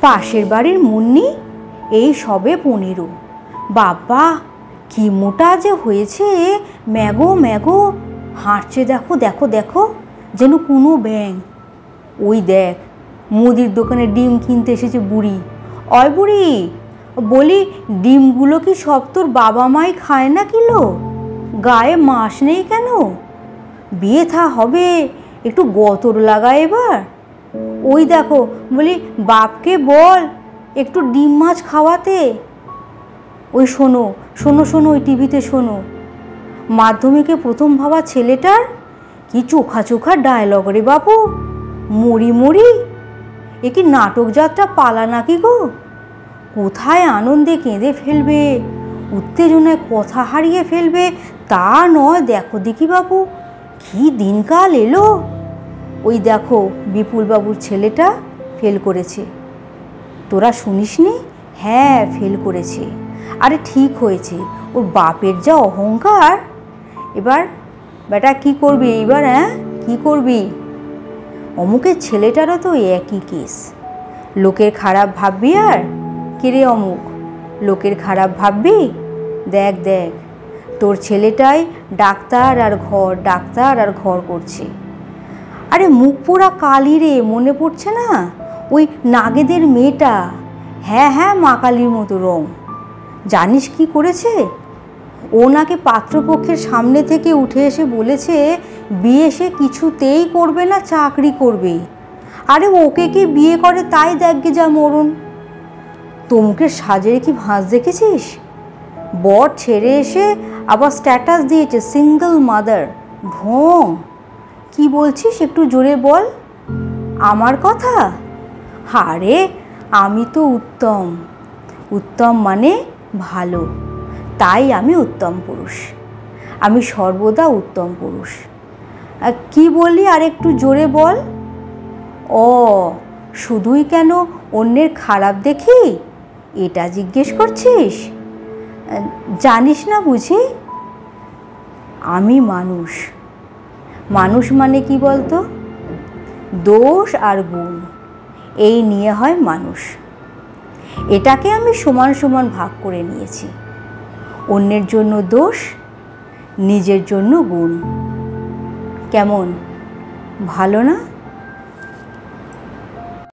পাশের বাড়ির মুন্নি এই সবে 15। বাবা কি মোটা যে হয়েছে, ম্যাগো ম্যাগো হাঁটছে, দেখো দেখো দেখো, যেন কোনো ব্যাঙ। ওই দেখ মুদির দোকানে ডিম কিনতে এসেছে বুড়ি। অয় বুড়ি, বলি ডিমগুলো কি সব তোর বাবা মাই খায় না কিলো? গায়ে মাস নেই কেন? বিয়ে থা হবে, একটু গতর লাগা এবার। ওই দেখো, বলি বাপকে বল একটু ডিম মাছ খাওয়াতে। ওই শোনো শোনো শোনো, ওই টিভিতে শোনো, মাধ্যমিকে প্রথম ভাবা ছেলেটার কি চোখা চোখা ডায়লগ রে বাপু। মরি মরি, এ কি নাটক যাত্রা পালা নাকি গো? কোথায় আনন্দে কেঁদে ফেলবে, উত্তেজনায় কথা হারিয়ে ফেলবে তা নয়। দেখো দেখি বাবু কি দিনকাল এলো। ওই দেখো বিপুলবাবুর ছেলেটা ফেল করেছে, তোরা শুনিসনি? হ্যাঁ ফেল করেছে। আরে ঠিক হয়েছে, ওর বাপের যা অহংকার। এবার বেটা কি করবি এবার? হ্যাঁ কি করবি? অমুকের ছেলেটারও তো একই কেস। লোকের খারাপ ভাববি আর? কিরে অমুক, লোকের খারাপ ভাববি? দেখ দেখ তোর ছেলেটাই ডাক্তার আর ঘর, ডাক্তার আর ঘর করছে। আরে মুখ পোড়া কালি রে, মনে পড়ছে না ওই নাগেদের মেয়েটা? হ্যাঁ হ্যাঁ মা কালীর মতো রং। জানিস কি করেছে? ও নাকি পাত্রপক্ষের সামনে থেকে উঠে এসে বলেছে বিয়ে সে কিছুতেই করবে না, চাকরি করবে। আরে ওকে কি বিয়ে করে তাই দেখগে যা মরণ। তমুকের সাজের কি ভাঁজ দেখেছিস? বর ছেড়ে এসে আবার স্ট্যাটাস দিয়েছে সিঙ্গল মাদার। ঢং। কি বলছিস একটু জোরে বল। আমার কথা? আরে আমি তো উত্তম। উত্তম মানে ভালো, তাই আমি উত্তম পুরুষ। আমি সর্বদা উত্তম পুরুষ। কি বললি আর একটু জোরে বল। ও শুধুই কেন অন্যের খারাপ দেখি এটা জিজ্ঞেস করছিস? জানিস না বুঝি? আমি মানুষ। মানুষ মানে কি বলতো? দোষ আর গুণ এই নিয়ে হয় মানুষ। এটাকে আমি সমান সমান ভাগ করে নিয়েছি। অন্যের জন্য দোষ, নিজের জন্য গুণ। কেমন, ভালো না?